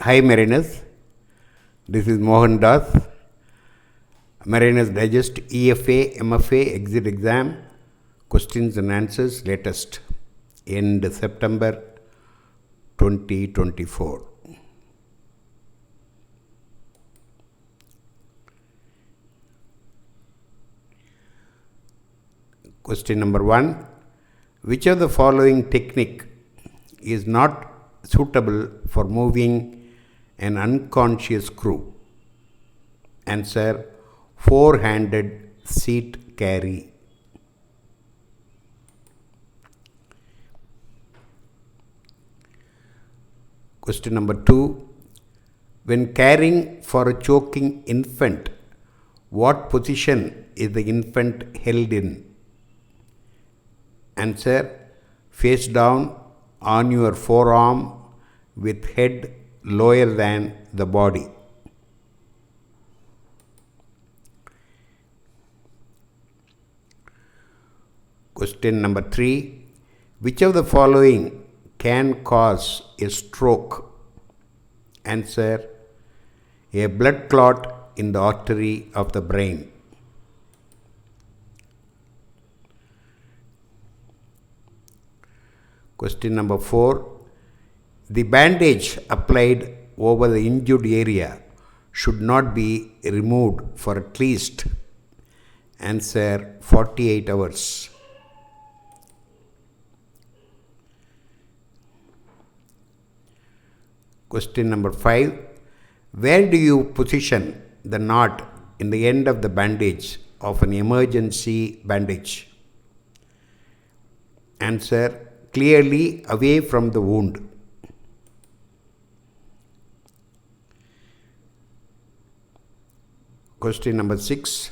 Hi Mariners, this is Mohan Das. Mariners Digest EFA, MFA exit exam questions and answers latest end September 2024. Question number 1. Which of the following technique is not suitable for moving an unconscious crew? Answer: four-handed seat carry. Question number 2. When caring for a choking infant, what position is the infant held in? Answer: face down on your forearm with head lower than the body. Question number 3. Which of the following can cause a stroke? Answer: a blood clot in the artery of the brain. Question number 4. The bandage applied over the injured area should not be removed for at least. Answer: 48 hours. Question number 5. Where do you position the knot in the end of the bandage of an emergency bandage? Answer: clearly away from the wound. Question number 6.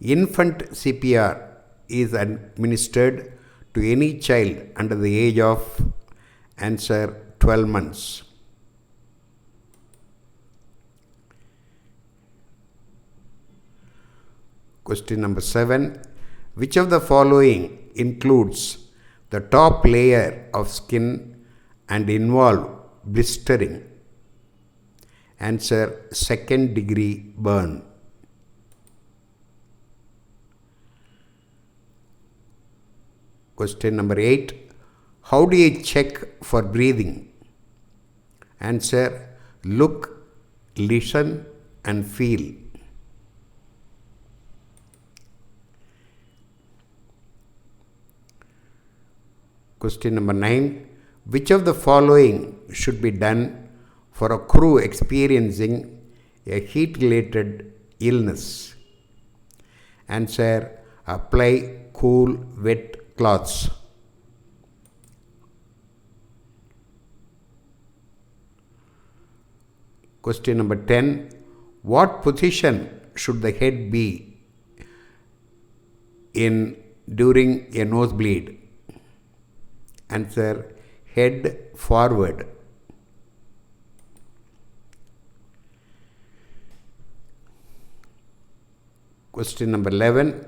Infant CPR is administered to any child under the age of. Answer: 12 months. Question number 7. Which of the following includes the top layer of skin and involve blistering? Answer: second-degree burn. Question number 8. How do you check for breathing? Answer: look, listen and feel. Question number 9. Which of the following should be done for a crew experiencing a heat-related illness? Answer: apply cool, wet cloths. Question number 10. What position should the head be in during a nosebleed? Answer: head forward. Question number 11.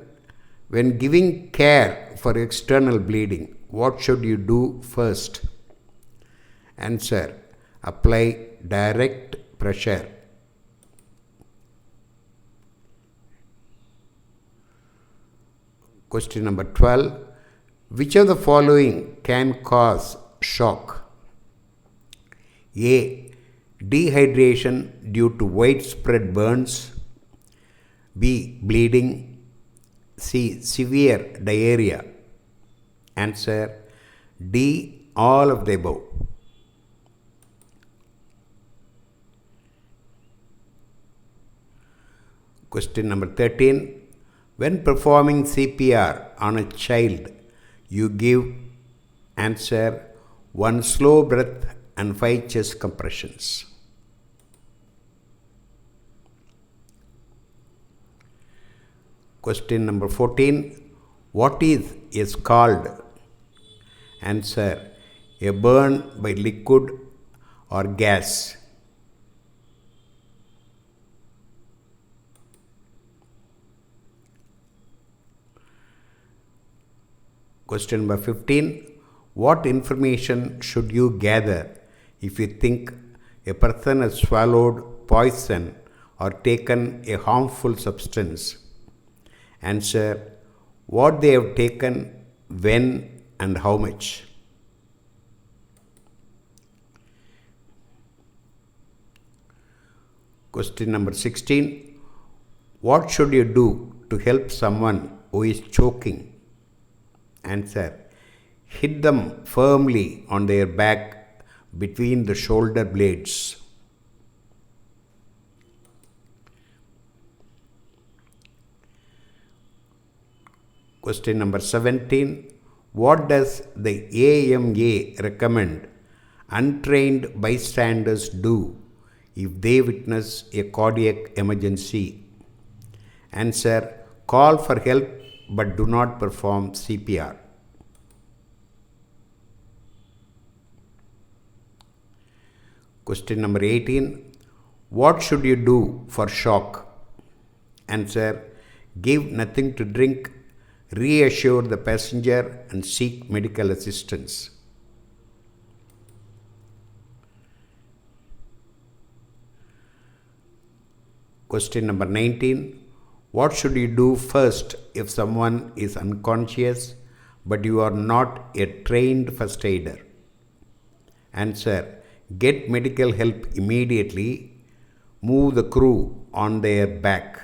When giving care for external bleeding, what should you do first? Answer: apply direct pressure. Question number 12. Which of the following can cause shock? A. Dehydration due to widespread burns. B. Bleeding. C. Severe diarrhea. Answer: D. All of the above. Question number 13. When performing CPR on a child, you give. Answer: 1 slow breath and 5 chest compressions. Question number 14. What is a scald? Answer: a burn by liquid or gas. Question number 15. What information should you gather if you think A person has swallowed poison or taken a harmful substance. Answer: what they have taken, when, and how much. Question number 16. What should you do to help someone who is choking? Answer: hit them firmly on their back between the shoulder blades. Question number 17. What does the AMA recommend untrained bystanders do if they witness a cardiac emergency? Answer: call for help but do not perform CPR. Question number 18. What should you do for shock? Answer: give nothing to drink, reassure the passenger, and seek medical assistance. Question number 19. What should you do first if someone is unconscious but you are not a trained first aider? Answer: get medical help immediately. Move the crew on their back.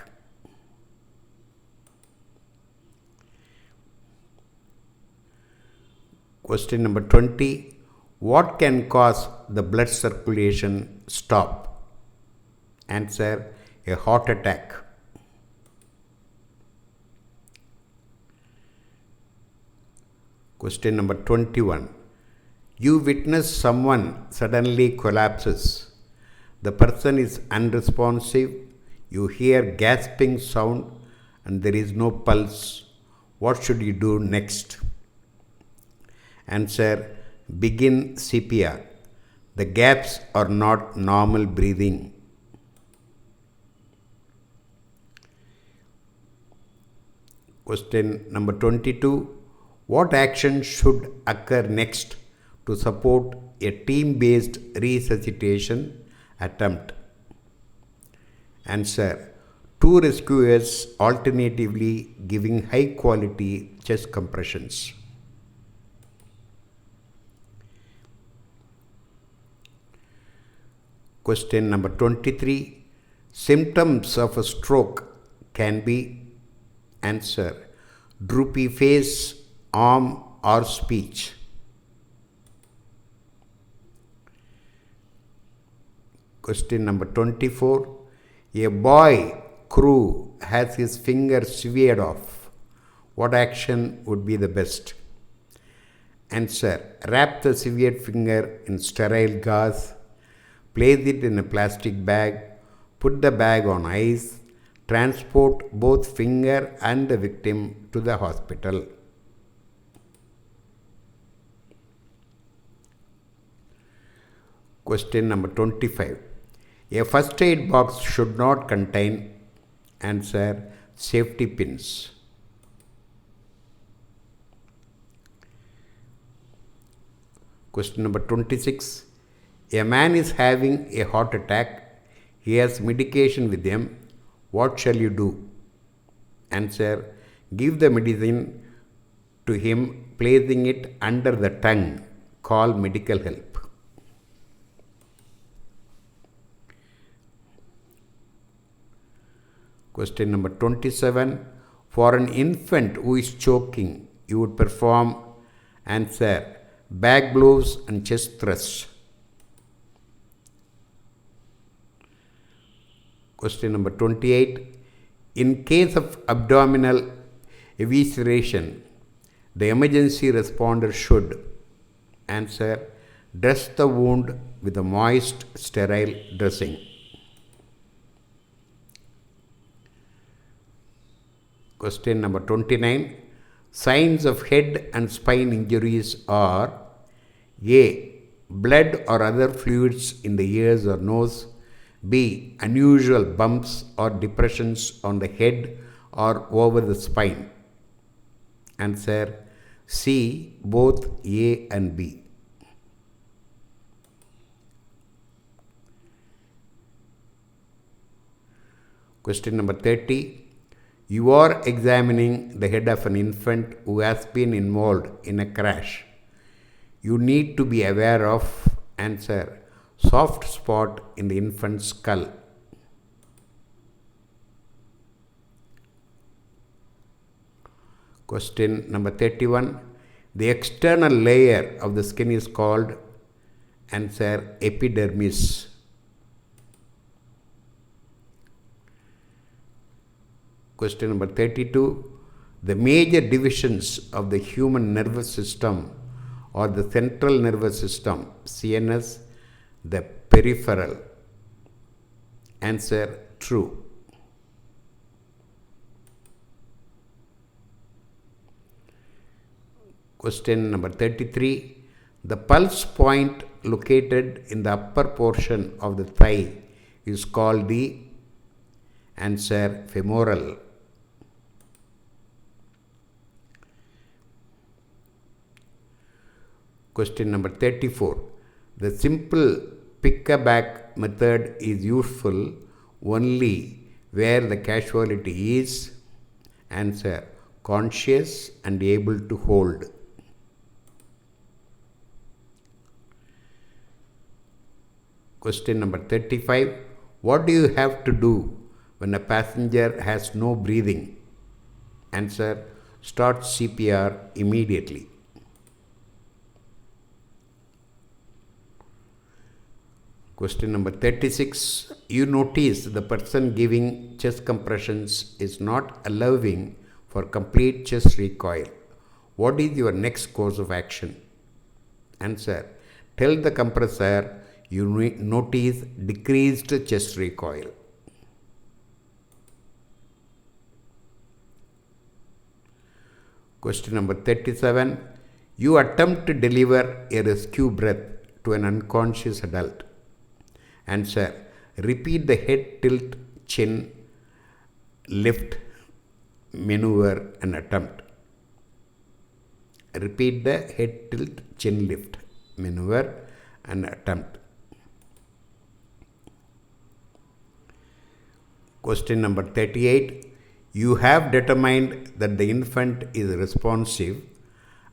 Question number 20. What can cause the blood circulation stop? Answer: a heart attack. Question number 21. You witness someone suddenly collapses. The person is unresponsive. You hear gasping sound and there is no pulse. What should you do next? Answer: begin CPR. The gaps are not normal breathing. Question number 22. What action should occur next to support a team-based resuscitation attempt? Answer: two rescuers alternatively giving high-quality chest compressions. Question number 23. Symptoms of a stroke can be: answer: droopy face, arm, or speech. Question number 24. A boy crew has his finger severed off. What action would be the best? Answer: wrap the severed finger in sterile gauze, place it in a plastic bag, put the bag on ice, transport both finger and the victim to the hospital. Question number 25. A first aid box should not contain: answer: safety pins. Question number 26. A man is having a heart attack. He has medication with him. What shall you do? Answer: give the medicine to him, placing it under the tongue. Call medical help. Question number 27. For an infant who is choking, you would perform: answer: back blows and chest thrusts. Question number 28. In case of abdominal evisceration, the emergency responder should: answer: dress the wound with a moist, sterile dressing. Question number 29. Signs of head and spine injuries are: A. blood or other fluids in the ears or nose. B. unusual bumps or depressions on the head or over the spine. Answer: C. both A and B. Question number 30. You are examining the head of an infant who has been involved in a crash. You need to be aware of answer soft spot in the infant's skull. Question number 31. The external layer of the skin is called answer epidermis. Question number 32. The major divisions of the human nervous system are the central nervous system, CNS, the peripheral. Answer true. Question number 33. The pulse point located in the upper portion of the thigh is called the answer femoral. Question number 34. The simple pick-a-back method is useful only where the casualty is answer conscious and able to hold. Question number 35. What do you have to do when a passenger has no breathing? Answer start CPR immediately. Question number 36. You notice the person giving chest compressions is not allowing for complete chest recoil. What is your next course of action? Answer. Tell the compressor you notice decreased chest recoil. Question number 37. You attempt to deliver a rescue breath to an unconscious adult. Answer. Repeat the head tilt chin lift maneuver and attempt. Repeat the head tilt chin lift maneuver and attempt. Question number 38. You have determined that the infant is responsive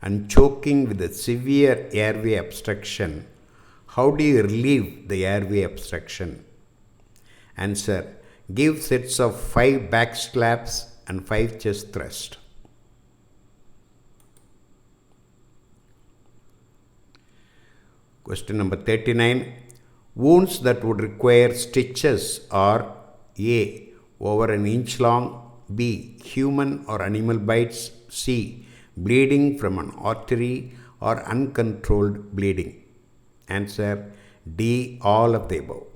and choking with a severe airway obstruction. How do you relieve the airway obstruction? Answer. Give sets of 5 back slaps and 5 chest thrusts. Question number 39. Wounds that would require stitches are A. Over an inch long, B. Human or animal bites, C. Bleeding from an artery or uncontrolled bleeding. Answer D. All of the above.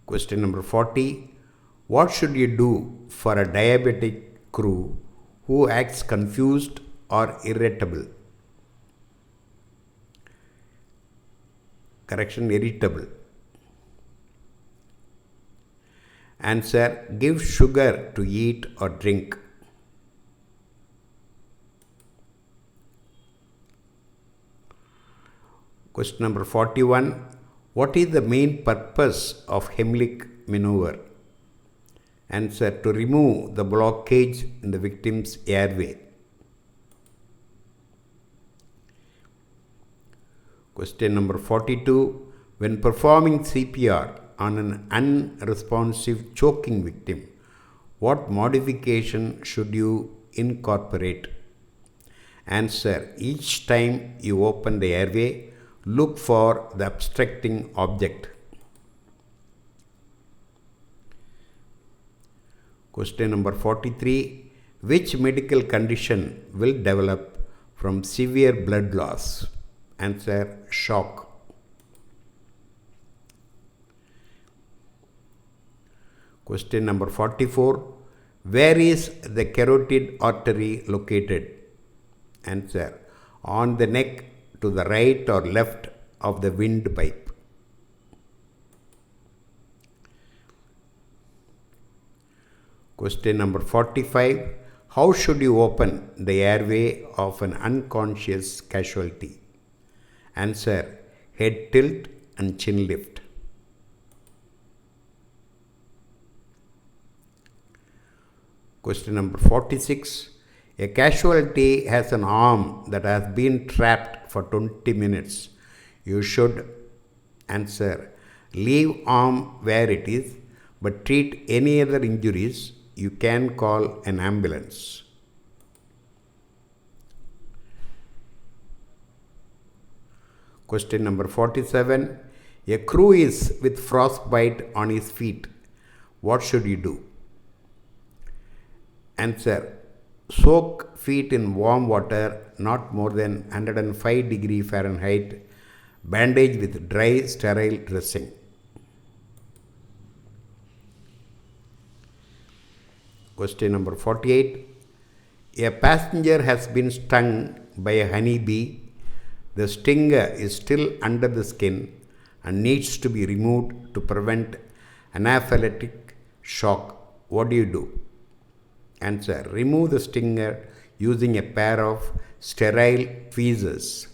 Question number 40. What should you do for a diabetic crew who acts confused or irritable? Correction, irritable. Answer. Give sugar to eat or drink. Question number 41. What is the main purpose of Heimlich maneuver? Answer. To remove the blockage in the victim's airway. Question number 42. When performing CPR on an unresponsive choking victim, what modification should you incorporate? Answer. Each time you open the airway, look for the obstructing object. Question number 43. Which medical condition will develop from severe blood loss? Answer. Shock. Question number 44. Where is the carotid artery located? Answer. On the neck to the right or left of the windpipe. Question number 45. How should you open the airway of an unconscious casualty? Answer. head tilt and chin lift. Question number 46. A casualty has an arm that has been trapped for 20 minutes. You should answer. Leave arm where it is, but treat any other injuries. You can call an ambulance. Question number 47. A crew is with frostbite on his feet. What should you do? Answer. Soak feet in warm water, not more than 105 degree Fahrenheit. Bandage with dry, sterile dressing. Question number 48. A passenger has been stung by a honeybee. The stinger is still under the skin and needs to be removed to prevent anaphylactic shock. What do you do? Answer. Remove the stinger using a pair of sterile tweezers.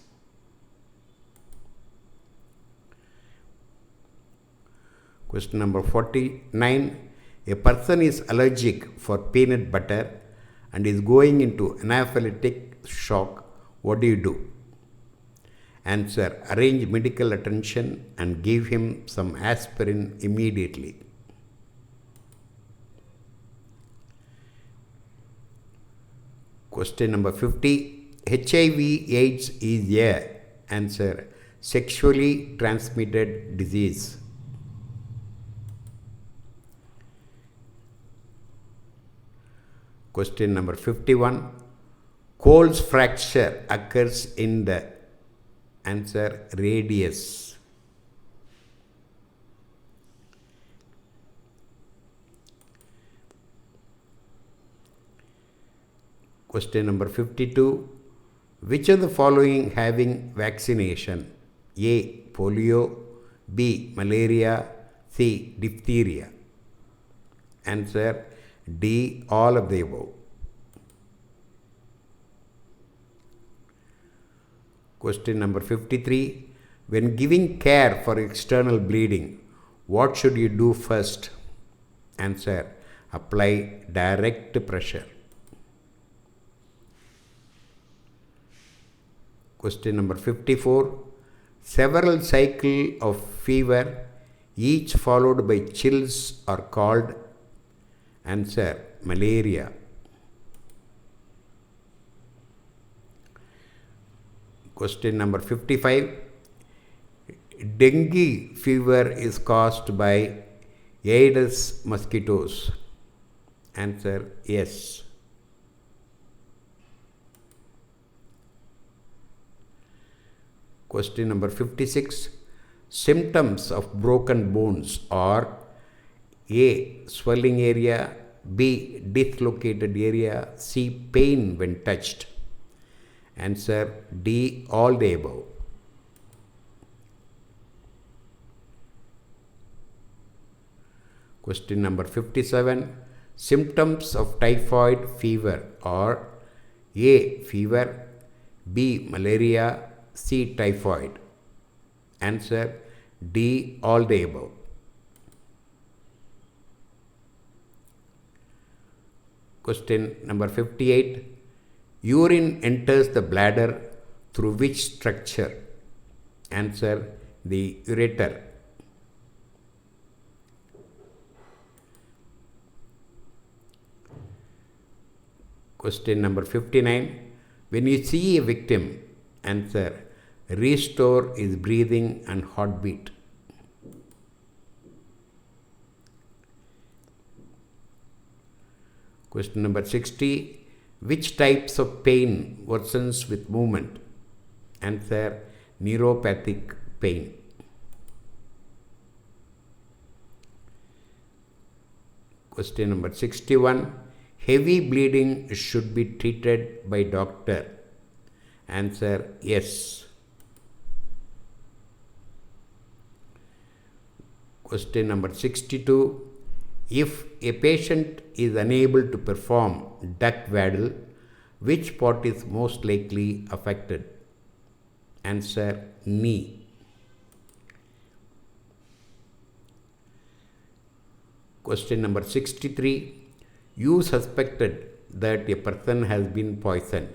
Question number 49. A person is allergic for peanut butter and is going into anaphylactic shock. What do you do? Answer. Arrange medical attention and give him some aspirin immediately. Question number 50. HIV/AIDS is a answer. Sexually transmitted disease. Question number 51. Cole's fracture occurs in the answer radius. Question number 52. Which of the following having vaccination? A. Polio. B. Malaria. C. Diphtheria. Answer. D. All of the above. Question number 53. When giving care for external bleeding, what should you do first? Answer. Apply direct pressure. Question number 54. Several cycles of fever, each followed by chills, are called. Answer. Malaria. Question number 55. Dengue fever is caused by Aedes mosquitoes. Answer. Yes. Question number 56. Symptoms of broken bones are A. Swelling area. B. Dislocated area. C. Pain when touched. Answer. D. All the above. Question number 57. Symptoms of typhoid fever are A. Fever. B. Malaria. C. Typhoid. Answer. D. All the above. Question number 58. Urine enters the bladder through which structure? Answer. The ureter. Question number 59. When you see a victim, answer. Restore his breathing and heartbeat. Question number 60. Which types of pain worsens with movement? Answer. Neuropathic pain. Question number 61. Heavy bleeding should be treated by doctor. Answer. Yes. Question number 62. If a patient is unable to perform duck waddle, which part is most likely affected? Answer. Knee. Question number 63. You suspected that a person has been poisoned.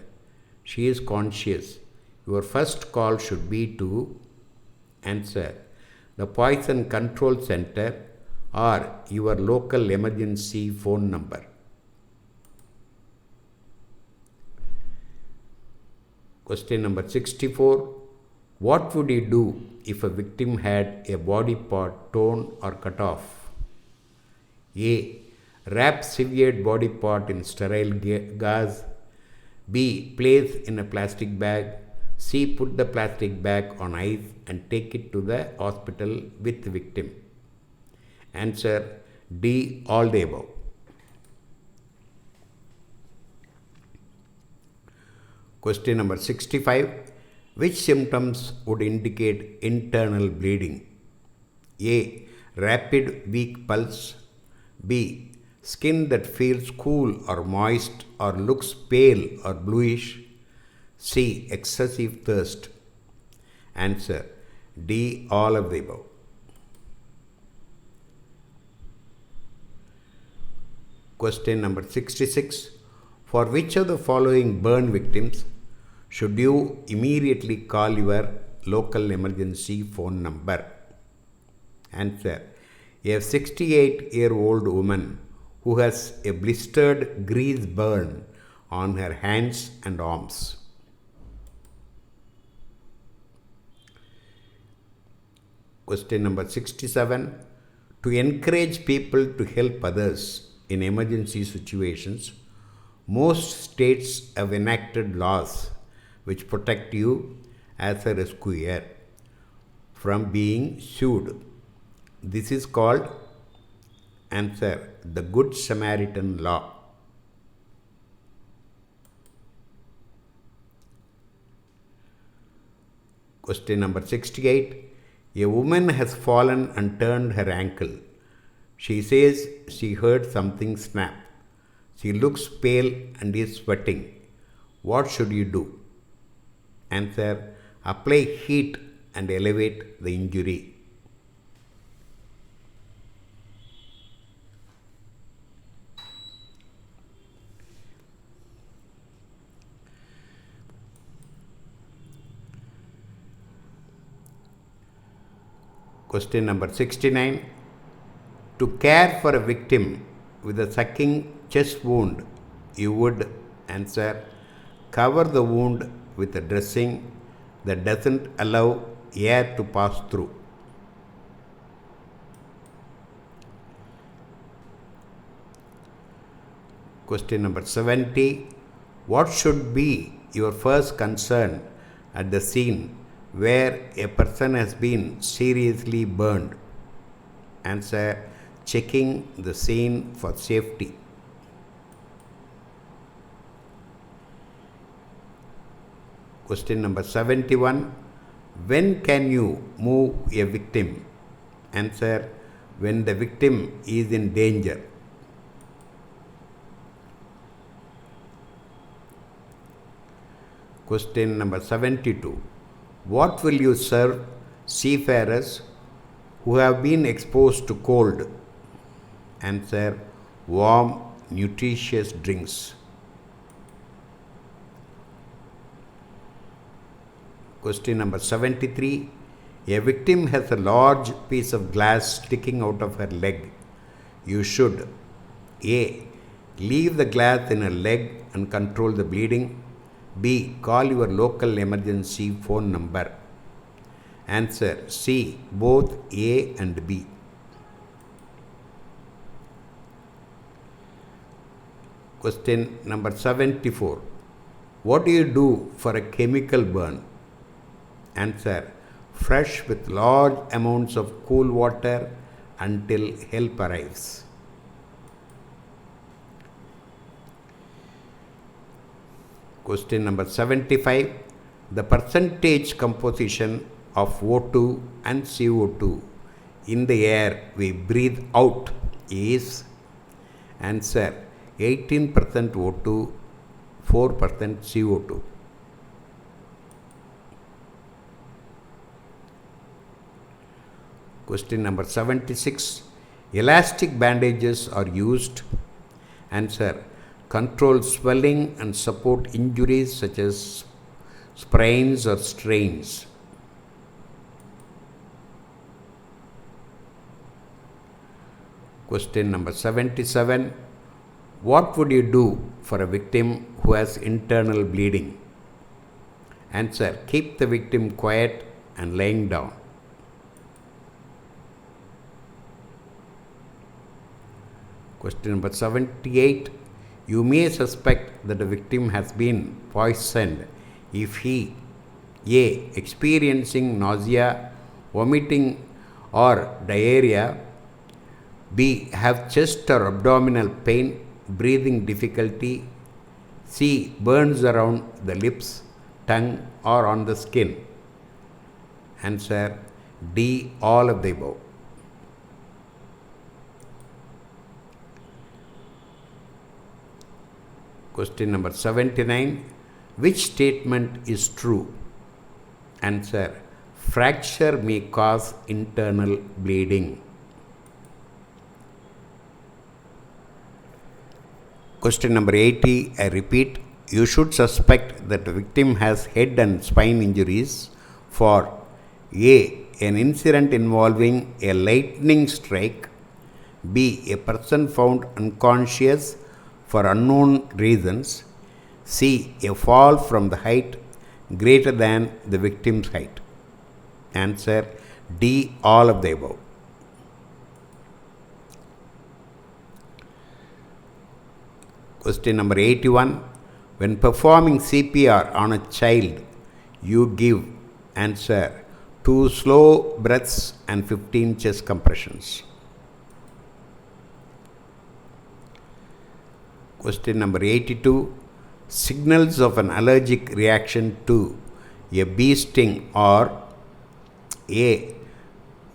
She is conscious. Your first call should be to answer the Poison Control Center or your local emergency phone number. Question number 64. What would you do if a victim had a body part torn or cut off? A. Wrap severed body part in sterile gauze. B. Place in a plastic bag. C. Put the plastic bag on ice and take it to the hospital with the victim. Answer D. All the above. Question number 65. Which symptoms would indicate internal bleeding? A. Rapid weak pulse. B. Skin that feels cool or moist or looks pale or bluish. C. Excessive thirst. Answer D. All of the above. Question number 66. For which of the following burn victims should you immediately call your local emergency phone number? Answer. A 68-year-old woman who has a blistered grease burn on her hands and arms. Question number 67. To encourage people to help others in emergency situations, most states have enacted laws which protect you as a rescuer from being sued. This is called, answer, the Good Samaritan Law. Question number 68. A woman has fallen and turned her ankle. She says she heard something snap. She looks pale and is sweating. What should you do? Answer. Apply heat and elevate the injury. Question number 69. To care for a victim with a sucking chest wound, you would, answer, cover the wound with a dressing that doesn't allow air to pass through. Question number 70. What should be your first concern at the scene where a person has been seriously burned? Answer. Checking the scene for safety. Question number 71. When can you move a victim? Answer. When the victim is in danger. Question number 72. What will you serve seafarers who have been exposed to cold? Answer. Warm, nutritious drinks. Question number 73. A victim has a large piece of glass sticking out of her leg. You should A. Leave the glass in her leg and control the bleeding. B. Call your local emergency phone number. Answer C. Both A and B. Question number 74. What do you do for a chemical burn? Answer. Flush with large amounts of cool water until help arrives. Question number 75. The percentage composition of O2 and CO2 in the air we breathe out is? Answer. 18% O2, 4% CO2. Question number 76. Elastic bandages are used. Answer. Control swelling and support injuries such as sprains or strains. Question number 77. What would you do for a victim who has internal bleeding? Answer. Keep the victim quiet and laying down. Question number 78. You may suspect that the victim has been poisoned if he A. Experiencing nausea, vomiting or diarrhea, B. Have chest or abdominal pain, breathing difficulty, C. Burns around the lips, tongue or on the skin. Answer. D. All of the above. Question number 79. Which statement is true? Answer. Fracture may cause internal bleeding. Question number 80. I repeat. You should suspect that the victim has head and spine injuries for A. An incident involving a lightning strike, B. A person found unconscious for unknown reasons, C. A fall from the height greater than the victim's height. Answer. D. All of the above. Question number 81. When performing CPR on a child, you give. Answer. 2 slow breaths and 15 chest compressions. Question number 82. Signals of an allergic reaction to a bee sting are A.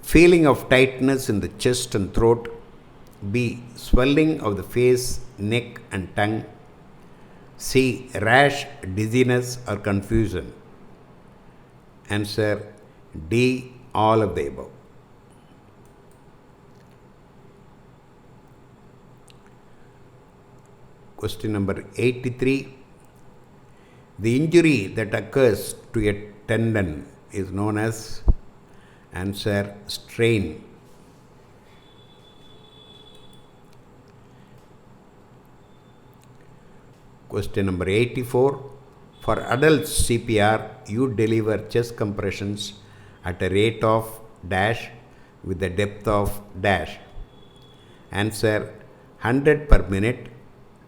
Feeling of tightness in the chest and throat, B. Swelling of the face, neck and tongue, C. Rash, dizziness or confusion. Answer. D. All of the above. Question number 83. The injury that occurs to a tendon is known as, answer, strain. Question number 84. For adults CPR, you deliver chest compressions at a rate of dash with a depth of dash. Answer. 100 per minute,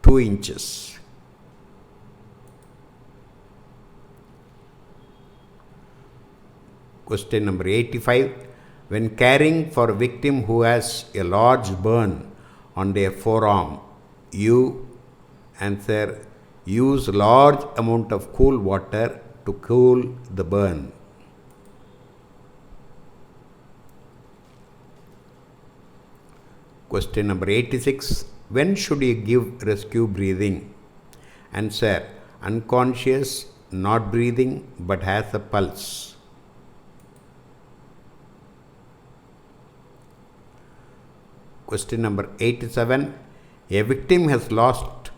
2 inches. Question number 85. When caring for a victim who has a large burn on their forearm, you, answer, use large amount of cool water to cool the burn. Question number 86. When should you give rescue breathing? Answer. Unconscious, not breathing, but has a pulse. Question number 87. A victim has lost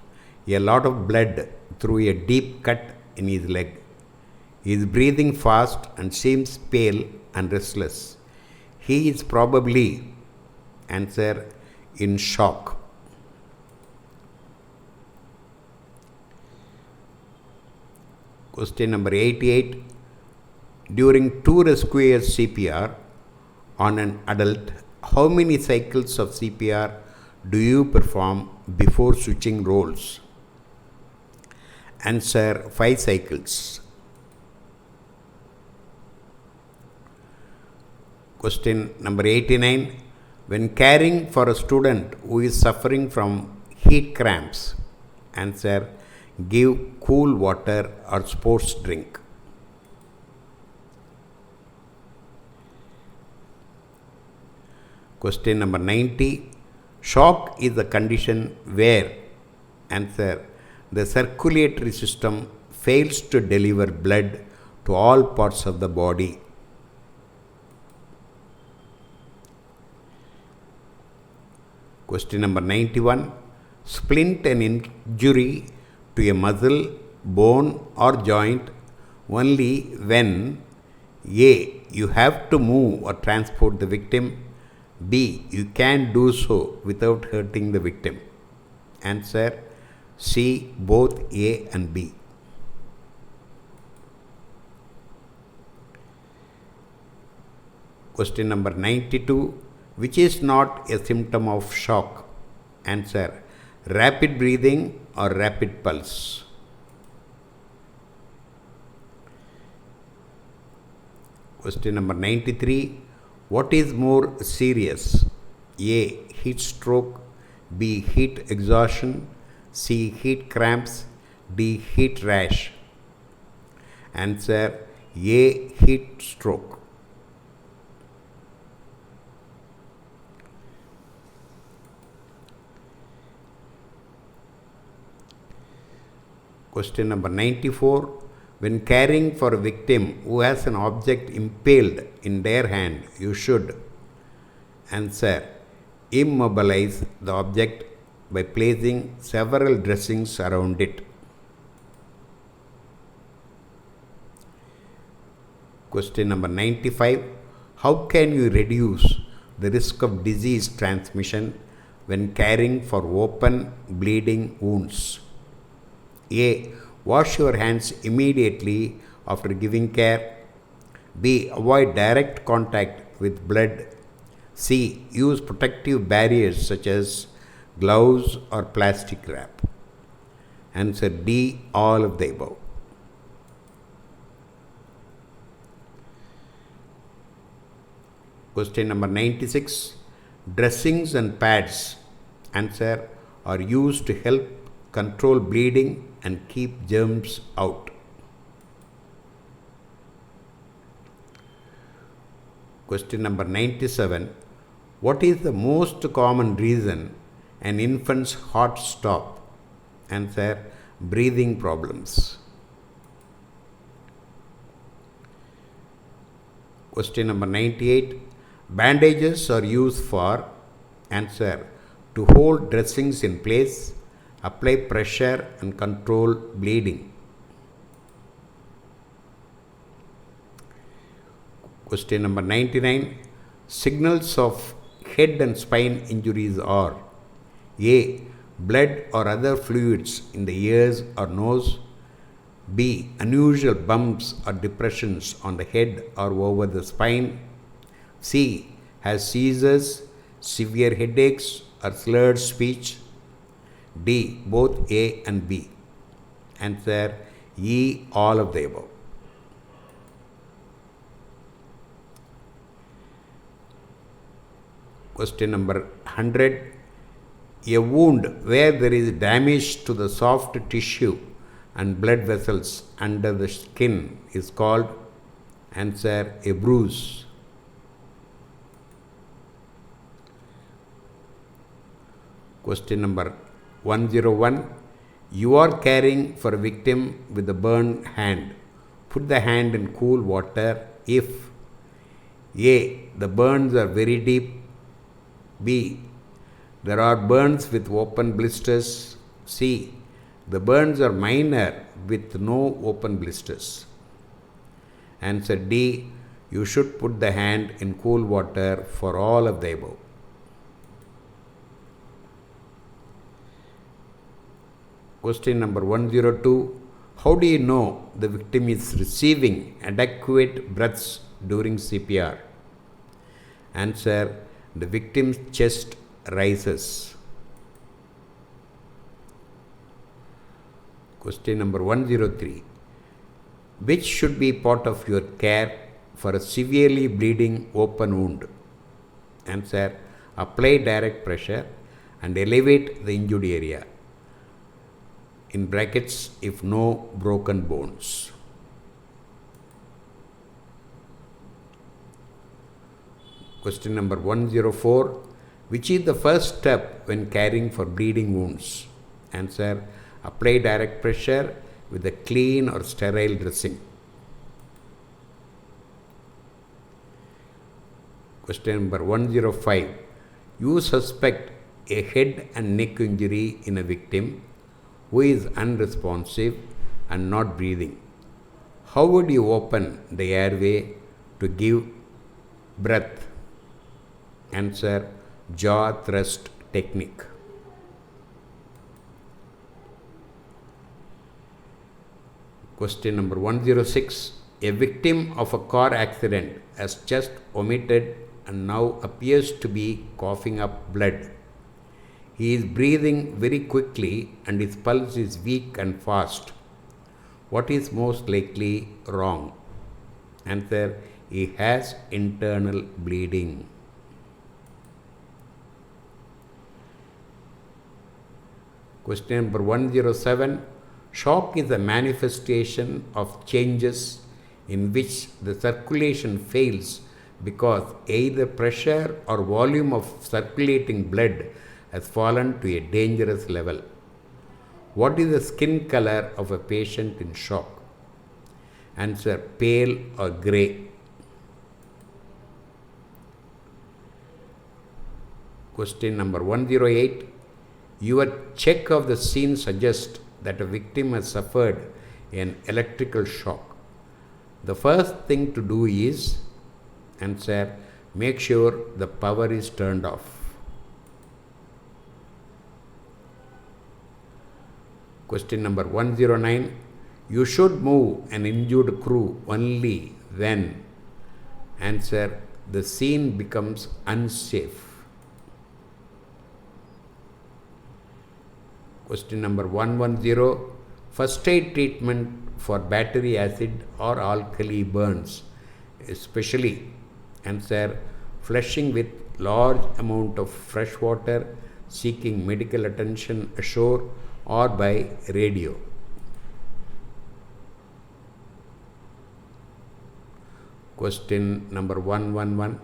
a lot of blood through a deep cut in his leg. He is breathing fast and seems pale and restless. He is probably, answer, in shock. Question number 88. During 2 rescuers CPR on an adult, how many cycles of CPR do you perform before switching roles? Answer. 5 cycles. Question number 89. When caring for a student who is suffering from heat cramps, answer, give cool water or sports drink. Question number 90. Shock is a condition where, answer, the circulatory system fails to deliver blood to all parts of the body. Question number 91. Splint an injury to a muscle, bone or joint only when A. You have to move or transport the victim. B. You can do so without hurting the victim. Answer C. Both A and B. Question number 92. Which is not a symptom of shock? Answer rapid breathing or rapid pulse. Question number 93. What is more serious? A. Heat stroke. B. Heat exhaustion. C. Heat cramps. D. Heat rash. Answer A. Heat stroke. Question number 94. When caring for a victim who has an object impaled in their hand, you should answer immobilize the object by placing several dressings around it. Question number 95. How can you reduce the risk of disease transmission when caring for open bleeding wounds? A. Wash your hands immediately after giving care. B. Avoid direct contact with blood. C. Use protective barriers such as gloves or plastic wrap. Answer D. All of the above. Question number 96. Dressings and pads, answer, are used to help control bleeding and keep germs out. Question number 97. What is the most common reason an infant's heart stops? Answer, breathing problems. Question number 98. Bandages are used for, answer, to hold dressings in place, apply pressure and control bleeding. Question number 99. Signals of head and spine injuries are A. Blood or other fluids in the ears or nose. B. Unusual bumps or depressions on the head or over the spine. C. Has seizures, severe headaches or slurred speech. D. Both A and B. Answer E. All of the above. Question number 100. A wound where there is damage to the soft tissue and blood vessels under the skin is called, answer, a bruise. Question number 101. You are caring for a victim with a burned hand. Put the hand in cool water if A. The burns are very deep. B. There are burns with open blisters. C. The burns are minor with no open blisters. Answer D. You should put the hand in cool water for all of the above. Question number 102. How do you know the victim is receiving adequate breaths during CPR? Answer. The victim's chest rises. Question number 103. Which should be part of your care for a severely bleeding open wound? Answer. Apply direct pressure and elevate the injured area. In brackets, if no broken bones. Question number 104. Which is the first step when caring for bleeding wounds? Answer. Apply direct pressure with a clean or sterile dressing. Question number 105. You suspect a head and neck injury in a victim who is unresponsive and not breathing, how would you open the airway to give breath? Answer: jaw thrust technique. Question number 106. A victim of a car accident has just vomited and now appears to be coughing up blood. He is breathing very quickly and his pulse is weak and fast. What is most likely wrong? Answer: he has internal bleeding. Question number 107. Shock is a manifestation of changes in which the circulation fails because either pressure or volume of circulating blood has fallen to a dangerous level. What is the skin color of a patient in shock? Answer: pale or grey. Question number 108. Your check of the scene suggests that a victim has suffered an electrical shock. The first thing to do is, answer: make sure the power is turned off. Question number 109. You should move an injured crew only when, answer: the scene becomes unsafe. Question number 110. First aid treatment for battery acid or alkali burns, especially, answer: flushing with large amount of fresh water, seeking medical attention ashore or by radio. Question number 111.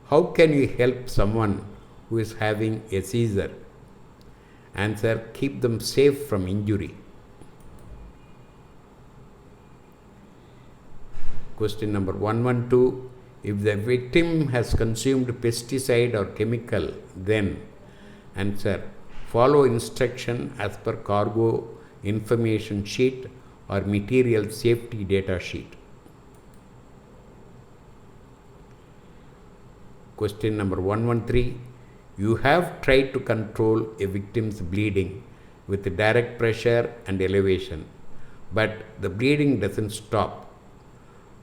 How can you help someone who is having a seizure? Answer: keep them safe from injury. Question number 112. If the victim has consumed pesticide or chemical, then, answer: follow instruction as per cargo information sheet or material safety data sheet. Question number 113. You have tried to control a victim's bleeding with direct pressure and elevation, but the bleeding doesn't stop.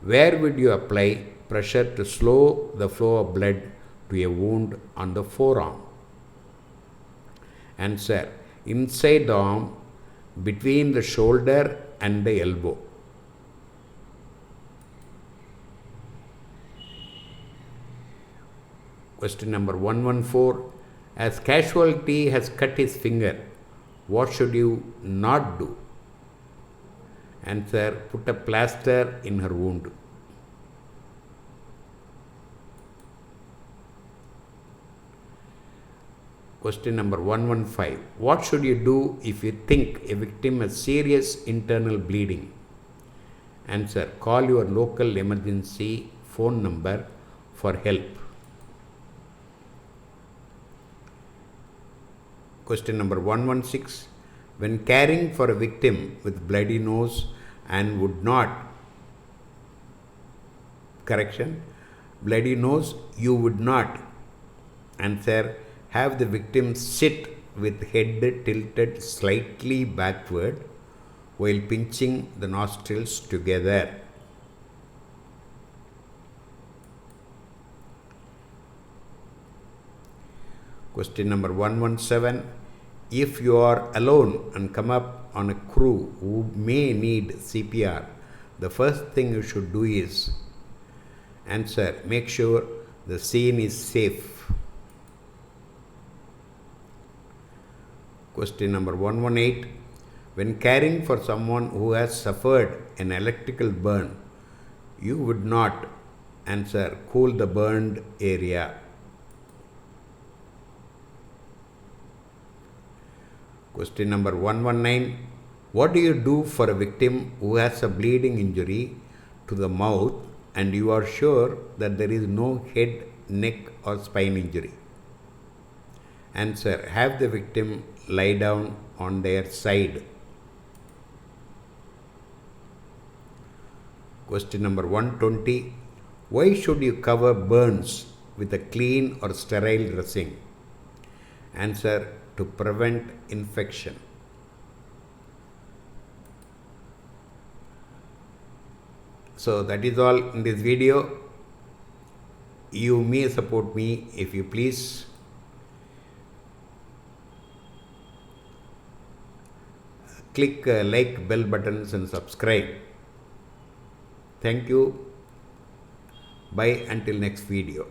Where would you apply pressure to slow the flow of blood to a wound on the forearm? Answer: inside the arm, between the shoulder and the elbow. Question number 114. As casualty has cut his finger, what should you not do? Answer: put a plaster in her wound. Question number 115. What should you do if you think a victim has serious internal bleeding? Answer: call your local emergency phone number for help. Question number 116. When caring for a victim with bloody nose and would not, bloody nose, you would not, answer: have the victim sit with head tilted slightly backward while pinching the nostrils together. Question number 117. If you are alone and come up on a crew who may need CPR, the first thing you should do is, answer: make sure the scene is safe. Question number 118. When caring for someone who has suffered an electrical burn, you would not, answer: cool the burned area. Question number 119. What do you do for a victim who has a bleeding injury to the mouth and you are sure that there is no head, neck or spine injury? Answer. Have the victim lie down on their side. Question number 120. Why should you cover burns with a clean or sterile dressing? Answer. To prevent infection. So that is all in this video. You may support me if you please. Click like bell buttons and subscribe. Thank you. Bye until next video.